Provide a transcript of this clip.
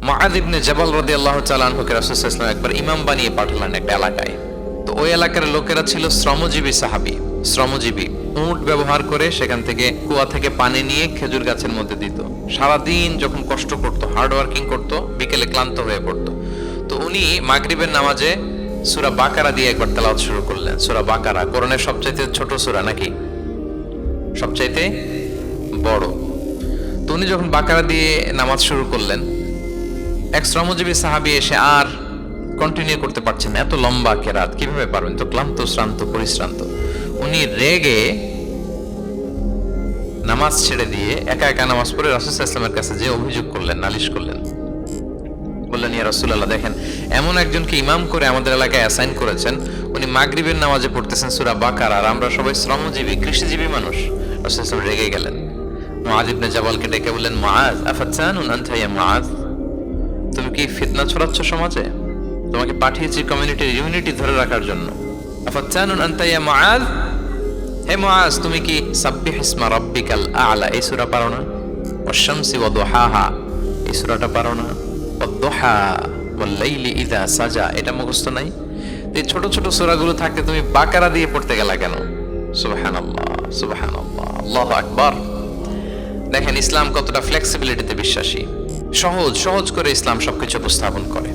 মুআয ইবনে জাবাল রাদিয়াল্লাহু তাআলা আনহুকে রাসূল সাল্লাল্লাহু আলাইহি ওয়াসাল্লাম একবার ইমাম বানিয়ে পাঠালেন একটা এলাকায়। তো ওই এলাকার লোকেরা ছিল শ্রমজীবী সাহাবী, শ্রমজীবী। উট ব্যবহার করে সেখান থেকে কুয়া থেকে পানি নিয়ে খেজুর গাছের মধ্যে দিত। সারাদিন যখন কষ্ট করত, হার্ড ওয়ার্কিং করত, বিকেলে ক্লান্ত হয়ে পড়তো। তো উনি মাগরিবের নামাজে সূরা বাকারা দিয়ে একবার তেলাওয়াত শুরু করলেন। সূরা বাকারা কোরআনের সবচাইতে ছোট সূরা নাকি সবচাইতে বড়? তো উনি যখন বাকারা দিয়ে নামাজ শুরু করলেন, এক শ্রমজীবী সাহাবী এসে আর কন্টিনিউ করতে পারছেন না, এত লম্বা কেরাত কিভাবে পারবেন, তো ক্লান্ত শ্রান্ত পরিশ্রান্ত। উনি রেগে নামাজ ছেড়ে দিয়ে একা একা নামাজ পড়ে রাসূল সাল্লাল্লাহু আলাইহি ওয়াসাল্লামের কাছে যে অভিযোগ করলেন, নালিশ করলেন। বললেন, ইয়া রাসূলুল্লাহ, দেখেন এমন একজনকে ইমাম করে আমাদের এলাকায় অ্যাসাইন করেছেন, উনি মাগরিবের নামাজে পড়তেছেন সূরা বাকারা, আর আমরা সবাই শ্রমজীবী কৃষিজীবী মানুষ। রাসূল সাল্লাল্লাহু আলাইহি ওয়াসাল্লাম রেগে গেলেন। মুআয ইবনে জাবালকে ডেকে বললেন, মুআয আফাতানুন আনতা ইয়া মুআয, তুমি কি ফিতনা ছড়াচ্ছ সমাজে? তোমাকে পাঠিয়েছি কমিউনিটির ইউনিটি ধরে রাখার জন্য। আফাতানুন আনতা ইয়া মুআয, হে মুআয, তুমি কি সাব্বিহ ইসমা রাব্বিকাল আ'লা এই সূরা পারো না? ওয়াশ শামসি ওয়া দুহাহা এই সূরাটা পারো না? ওয়াদ-দুহা ওয়াল-লাইলি ইযা সাজা এটা মুখস্থ নাই? এই ছোট ছোট সূরাগুলো থাকতে তুমি বাকারা দিয়ে পড়তে গেলা কেন? সুবহানাল্লাহ, সুবহানাল্লাহ, আল্লাহু আকবার। দেখেন ইসলাম কতটা ফ্লেক্সিবিলিটিতে বিশ্বাসী। সহজ সহজ করে ইসলাম সবকিছু উপস্থাপন করে।